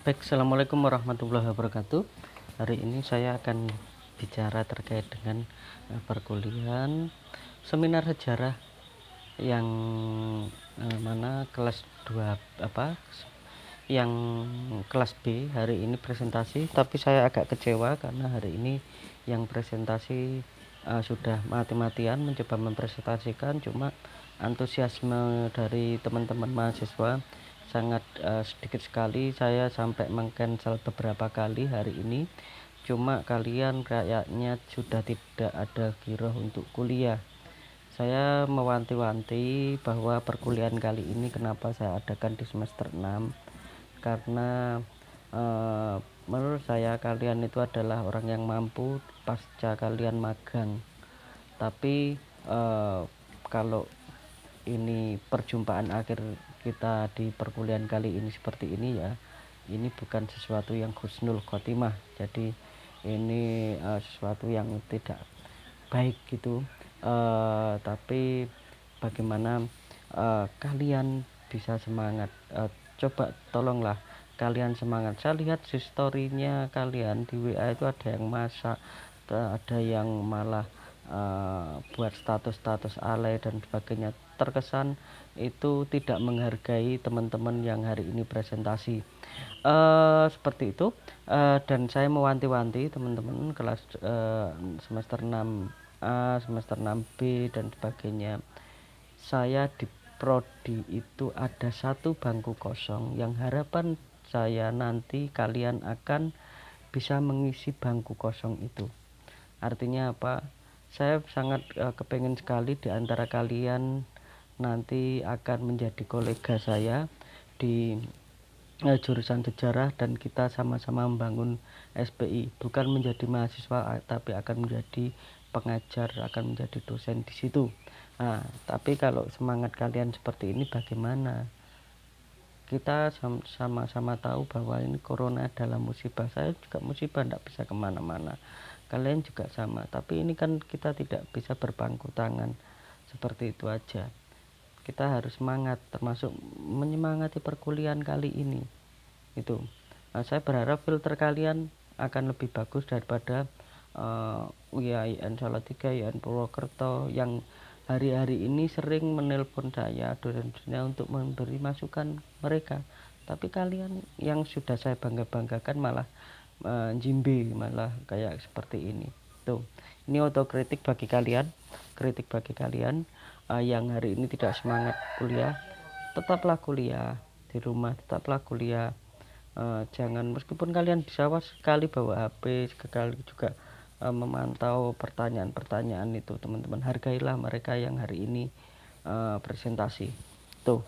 Baik, assalamualaikum warahmatullahi wabarakatuh. Hari ini saya akan bicara terkait dengan perkuliahan seminar sejarah yang mana kelas 2 apa yang kelas B hari ini presentasi, tapi saya agak kecewa karena hari ini yang presentasi sudah mati-matian mencoba mempresentasikan, cuma antusiasme dari teman-teman mahasiswa sangat sedikit sekali. Saya sampai meng-cancel beberapa kali hari ini, cuma kalian kayaknya sudah tidak ada giroh untuk kuliah. Saya mewanti-wanti bahwa perkuliahan kali ini kenapa saya adakan di semester 6, karena menurut saya kalian itu adalah orang yang mampu pasca kalian magang. Tapi kalau ini perjumpaan akhir kita di perkuliahan kali ini seperti ini, ya ini bukan sesuatu yang husnul khotimah, jadi ini sesuatu yang tidak baik gitu. Tapi bagaimana kalian bisa semangat, coba tolonglah kalian semangat. Saya lihat historinya kalian di WA itu ada yang masak, ada yang malah buat status-status alay dan sebagainya. Terkesan itu tidak menghargai teman-teman yang hari ini presentasi. Seperti itu. Dan saya mewanti-wanti teman-teman kelas semester 6A, semester 6B dan sebagainya. Saya di prodi itu ada satu bangku kosong yang harapan saya nanti kalian akan bisa mengisi bangku kosong itu. Artinya apa? Saya sangat kepengen sekali di antara kalian nanti akan menjadi kolega saya di jurusan sejarah, dan kita sama-sama membangun SPI, bukan menjadi mahasiswa tapi akan menjadi pengajar, akan menjadi dosen di situ. Nah, tapi kalau semangat kalian seperti ini bagaimana? Kita sama-sama tahu bahwa ini corona adalah musibah. Saya juga musibah, tidak bisa kemana-mana. Kalian juga sama, tapi ini kan kita tidak bisa berpangku tangan seperti itu aja. Kita harus semangat, termasuk menyemangati perkuliahan kali ini itu. Saya berharap filter kalian akan lebih bagus daripada UIN Salatiga, UIN Purwokerto yang hari-hari ini sering menelpon saya, dosen-dosennya, untuk memberi masukan mereka. Tapi kalian yang sudah saya bangga-banggakan malah jimbe, malah kayak seperti ini. Tuh, ini otokritik bagi kalian, kritik bagi kalian yang hari ini tidak semangat kuliah. Tetaplah kuliah di rumah, tetaplah kuliah. Jangan, meskipun kalian bisa sekali bawa HP, sekali juga memantau pertanyaan-pertanyaan itu, teman-teman hargailah mereka yang hari ini presentasi. Tuh,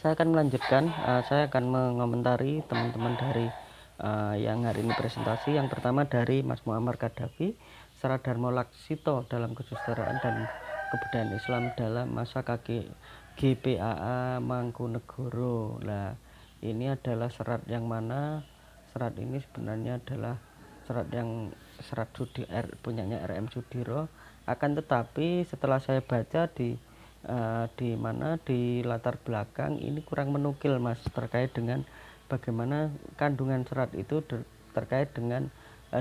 saya akan melanjutkan. Saya akan mengomentari teman-teman dari yang hari ini presentasi. Yang pertama dari Mas Muammar Kadafi, Saradarmo Laksito dalam kesusastraan dan kebudayaan Islam dalam masa GPAA Mangkunegoro. Nah, ini adalah serat yang mana? Serat ini sebenarnya adalah serat punyanya RM Sudiro. Akan tetapi setelah saya baca di mana di latar belakang ini kurang menukil, Mas, terkait dengan bagaimana kandungan serat itu terkait dengan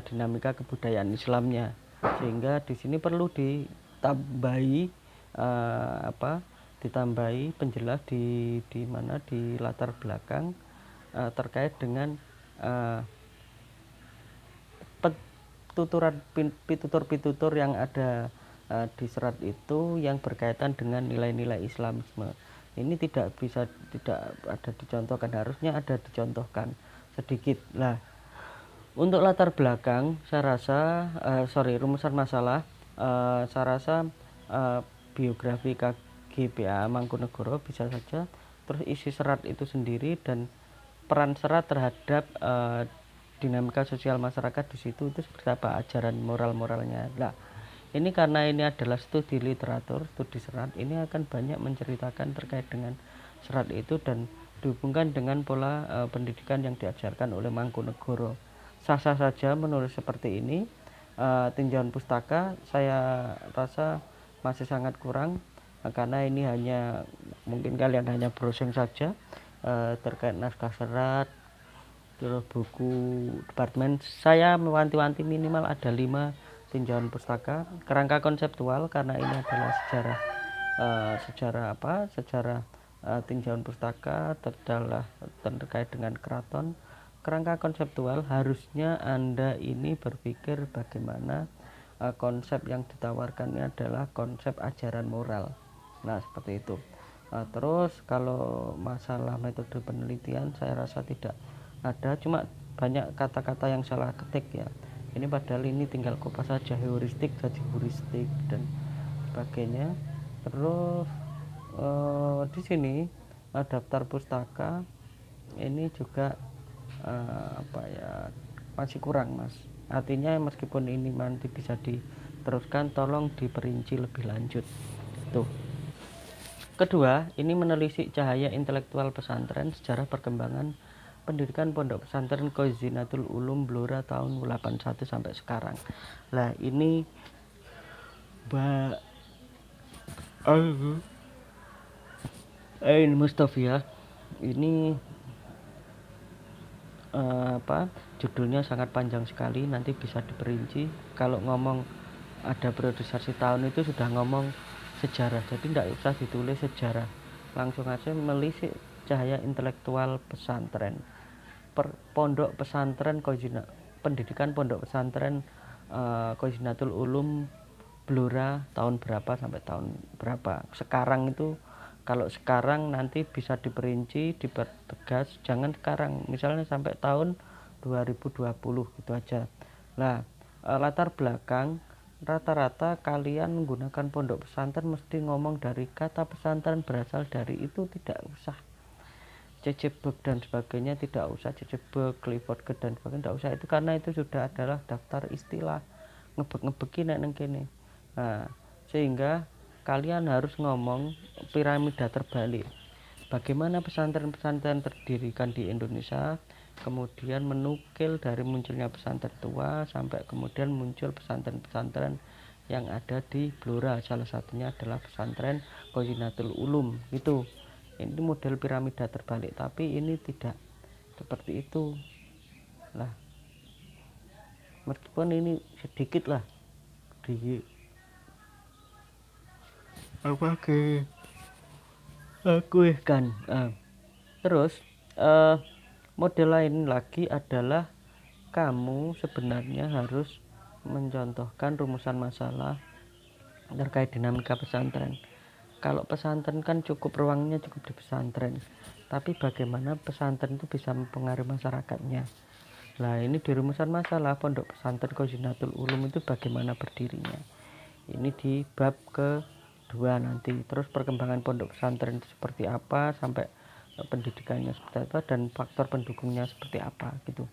dinamika kebudayaan Islamnya, sehingga di sini perlu ditambahi penjelas di mana di latar belakang terkait dengan pitutur-pitutur yang ada di serat itu yang berkaitan dengan nilai-nilai Islamisme. Ini tidak ada dicontohkan, harusnya ada dicontohkan sedikit. Lah, untuk latar belakang saya rasa rumusan masalah, saya rasa biografi KGPA Mangkunegoro bisa saja, terus isi serat itu sendiri dan peran serat terhadap dinamika sosial masyarakat di situ itu seperti apa, ajaran moral-moralnya. Nah, ini karena ini adalah studi literatur, studi serat, ini akan banyak menceritakan terkait dengan serat itu dan dihubungkan dengan pola pendidikan yang diajarkan oleh Mangkunegoro. Sah-sah saja menulis seperti ini. Tinjauan pustaka saya rasa masih sangat kurang, karena ini mungkin kalian hanya browsing saja terkait naskah serat, terus buku departemen. Saya mewanti-wanti minimal ada 5 tinjauan pustaka. Kerangka konseptual karena ini adalah sejarah tinjauan pustaka terkait dengan keraton. Kerangka konseptual harusnya Anda ini berpikir bagaimana konsep yang ditawarkan ini adalah konsep ajaran moral. Nah, seperti itu. Terus kalau masalah metode penelitian saya rasa tidak ada, cuma banyak kata-kata yang salah ketik ya. Ini padahal ini tinggal kopas saja, heuristik dan sebagainya. Terus di sini daftar pustaka ini juga masih kurang mas. Artinya meskipun ini nanti bisa diteruskan, tolong diperinci lebih lanjut. Tuh. Kedua, ini menelisik cahaya intelektual pesantren, sejarah perkembangan pendidikan pondok pesantren Khazinatul Ulum Blora tahun 81 sampai sekarang. Lah ini Mbak Mustafa, ini judulnya sangat panjang sekali, nanti bisa diperinci. Kalau ngomong ada periodisasi tahun itu sudah ngomong sejarah, jadi tidak usah ditulis sejarah, langsung aja melisik cahaya intelektual pesantren, pondok pesantren pendidikan pondok pesantren Khazinatul Ulum Blora tahun berapa sampai tahun berapa. Sekarang itu kalau sekarang nanti bisa diperinci, dipertegas, jangan sekarang, misalnya sampai tahun 2020 gitu aja. Nah, latar belakang rata-rata kalian menggunakan pondok pesantren mesti ngomong dari kata pesantren berasal dari itu, tidak usah cecebek dan sebagainya, tidak usah cecebek, Clifford dan sebagainya, tidak usah itu, karena itu sudah adalah daftar istilah ngebek-ngebekin neng kene. Nah, sehingga kalian harus ngomong piramida terbalik. Bagaimana pesantren-pesantren terdirikan di Indonesia, kemudian menukil dari munculnya pesantren tua sampai kemudian muncul pesantren-pesantren yang ada di Blora. Salah satunya adalah pesantren Khazinatul Ulum. Itu ini model piramida terbalik, tapi ini tidak seperti itu lah, meskipun ini sedikit lah di aku kan. Terus model lain lagi adalah kamu sebenarnya harus mencontohkan rumusan masalah terkait dinamika pesantren. Kalau pesantren kan cukup ruangnya cukup di pesantren, tapi bagaimana pesantren itu bisa mempengaruhi masyarakatnya. Nah, ini di rumusan masalah pondok pesantren Khazinatul Ulum itu bagaimana berdirinya. Ini di bab kedua nanti. Terus perkembangan pondok pesantren itu seperti apa, sampai pendidikannya seperti apa, dan faktor pendukungnya seperti apa gitu.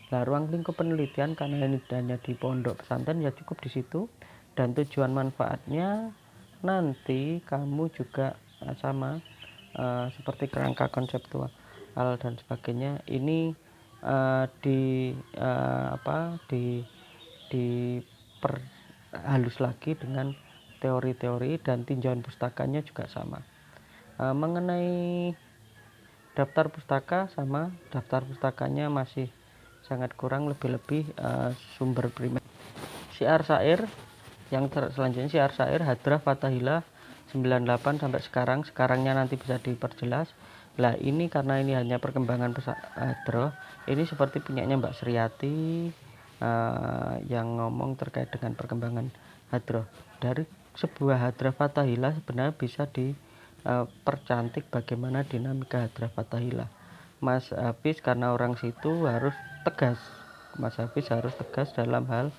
Nah, ruang lingkup penelitian karena ini hanya di pondok pesantren ya cukup di situ, dan tujuan manfaatnya nanti kamu juga sama seperti kerangka konseptual dan sebagainya. Ini diperhalus lagi dengan teori-teori, dan tinjauan pustakanya juga sama. Mengenai daftar pustaka sama, daftar pustakanya masih sangat kurang, lebih-lebih sumber primer. Syiar syair yang selanjutnya, syiar syair Hadrah Fathahilah 98 sampai sekarangnya nanti bisa diperjelas. Lah ini karena ini hanya perkembangan Hadrah, ini seperti punyanya Mbak Sriati yang ngomong terkait dengan perkembangan Hadrah. Dari sebuah Hadrah Fathahilah sebenarnya bisa dipercantik bagaimana dinamika Hadrah Fathahilah. Mas Hafiz karena orang situ harus tegas, Mas Hafiz harus tegas dalam hal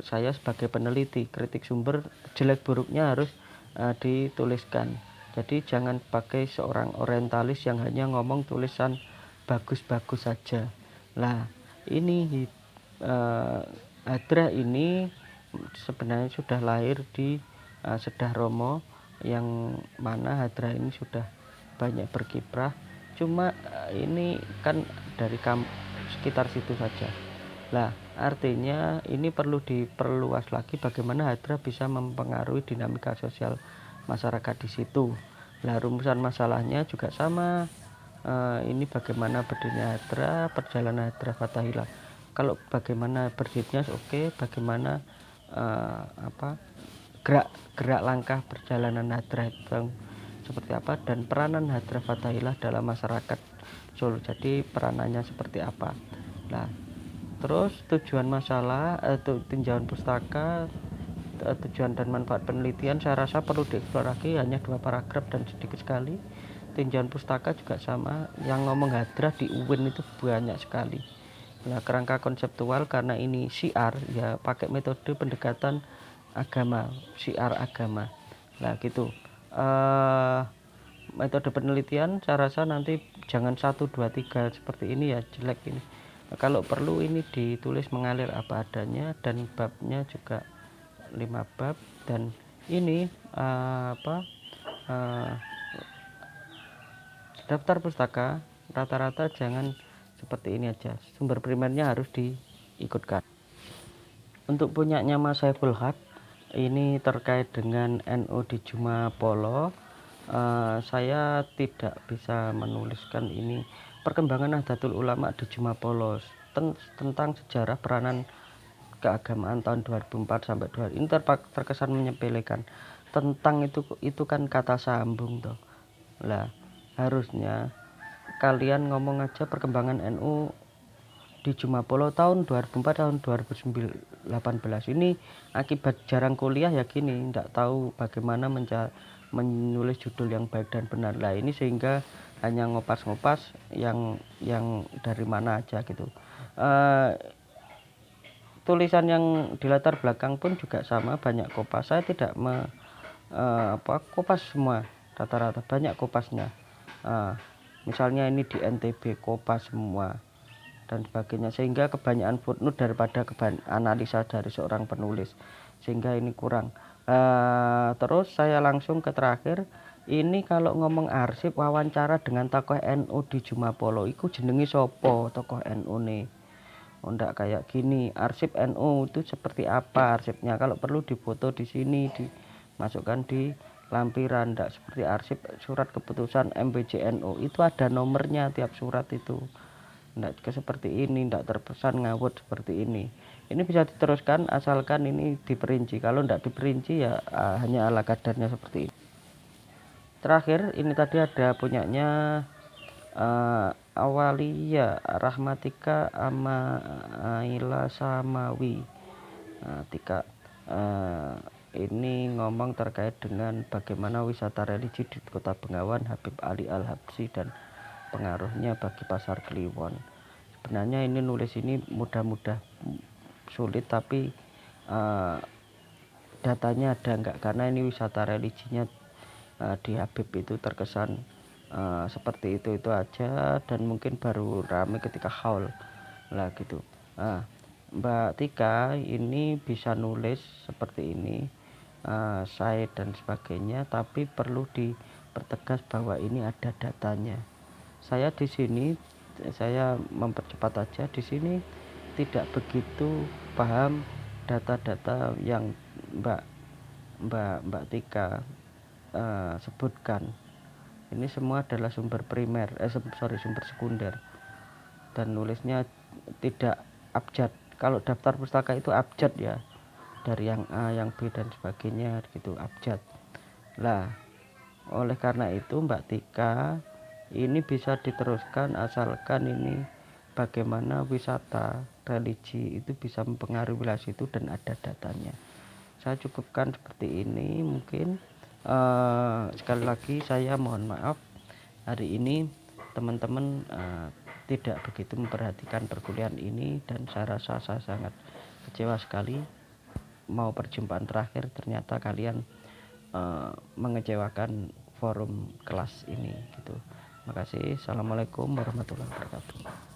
saya sebagai peneliti, kritik sumber jelek buruknya harus dituliskan. Jadi jangan pakai seorang orientalis yang hanya ngomong tulisan bagus-bagus saja. Nah, ini Hadrah ini sebenarnya sudah lahir di Sedah Romo, yang mana Hadrah ini sudah banyak berkiprah. Cuma ini kan dari sekitar situ saja. Lah, artinya ini perlu diperluas lagi bagaimana Hadrah bisa mempengaruhi dinamika sosial masyarakat di situ. Lah, rumusan masalahnya juga sama. ini bagaimana berdirinya hadra, perjalanan hadra Fathahillah. Kalau bagaimana berdirinya oke, bagaimana gerak langkah perjalanan hadra itu seperti apa, dan peranan hadra Fathahillah dalam masyarakat Solo. Jadi peranannya seperti apa. Nah, terus tujuan masalah tinjauan pustaka, tujuan dan manfaat penelitian saya rasa perlu dieksplorasi, hanya 2 paragraf dan sedikit sekali. Tinjauan pustaka juga sama, yang ngomong hadra di UIN itu banyak sekali. Nah, kerangka konseptual karena ini syiar ya, pakai metode pendekatan agama, syiar agama. Nah gitu. Metode penelitian saya rasa nanti jangan 1, 2, 3 seperti ini ya, jelek ini. Kalau perlu ini ditulis mengalir apa adanya, dan babnya juga 5 bab. Dan ini daftar pustaka rata-rata jangan seperti ini aja, sumber primernya harus diikutkan. Untuk punyanya Mas Saiful Haq ini terkait dengan NU di Jumapolo, saya tidak bisa menuliskan ini perkembangan Nahdlatul Ulama di Jumapolo tentang sejarah peranan keagamaan tahun 2004 sampai 2000. Ini terkesan menyepelekan. Tentang itu kan kata sambung toh. Lah, harusnya kalian ngomong aja perkembangan NU di Jumapolo tahun 2004 tahun 2018. Ini akibat jarang kuliah ya gini, tidak tahu bagaimana menulis judul yang baik dan benar. Lah ini sehingga hanya ngopas-ngopas yang dari mana aja gitu. Tulisan yang di latar belakang pun juga sama, banyak kopas. Saya tidak kopas semua, rata-rata banyak kopasnya. Misalnya ini di NTB kopas semua dan sebagainya, sehingga kebanyakan footnote daripada analisa dari seorang penulis, sehingga ini kurang. Terus saya langsung ke terakhir. Ini kalau ngomong arsip wawancara dengan tokoh NU di Jumapolo, iku jenengi sopo tokoh NU nih. Ndak kayak gini, arsip NU itu seperti apa arsipnya, kalau perlu difoto di sini, dimasukkan di lampiran. Ndak seperti arsip surat keputusan MPJNU, itu ada nomornya tiap surat itu. Ndak seperti ini, ndak terpesan ngawut seperti ini. Ini bisa diteruskan asalkan ini diperinci. Kalau ndak diperinci ya hanya ala kadarnya seperti ini. Terakhir ini tadi ada punyanya Awalia Rahmatika Amaila Samawi. Tika ini ngomong terkait dengan bagaimana wisata religi di Kota Bengawan, Habib Ali Al-Habsyi dan pengaruhnya bagi pasar Kliwon. Sebenarnya ini nulis ini mudah-mudah sulit, tapi datanya ada enggak, karena ini wisata religinya di Habib itu terkesan seperti itu aja, dan mungkin baru rame ketika haul lah gitu. Mbak Tika ini bisa nulis seperti ini, saya dan sebagainya, tapi perlu dipertegas bahwa ini ada datanya. Saya di sini saya mempercepat aja, di sini tidak begitu paham data-data yang Mbak Tika sebutkan. Ini semua adalah sumber primer, sumber sekunder, dan nulisnya tidak abjad. Kalau daftar pustaka itu abjad ya, dari yang A, yang B dan sebagainya gitu, abjad. Lah, oleh karena itu Mbak Tika ini bisa diteruskan asalkan ini bagaimana wisata religi itu bisa mempengaruhi wilayah itu dan ada datanya. Saya cukupkan seperti ini mungkin. Sekali lagi saya mohon maaf hari ini teman-teman tidak begitu memperhatikan perkuliahan ini, dan saya rasa saya sangat kecewa sekali. Mau perjumpaan terakhir ternyata kalian mengecewakan forum kelas ini gitu. Terima kasih. Assalamualaikum warahmatullahi wabarakatuh.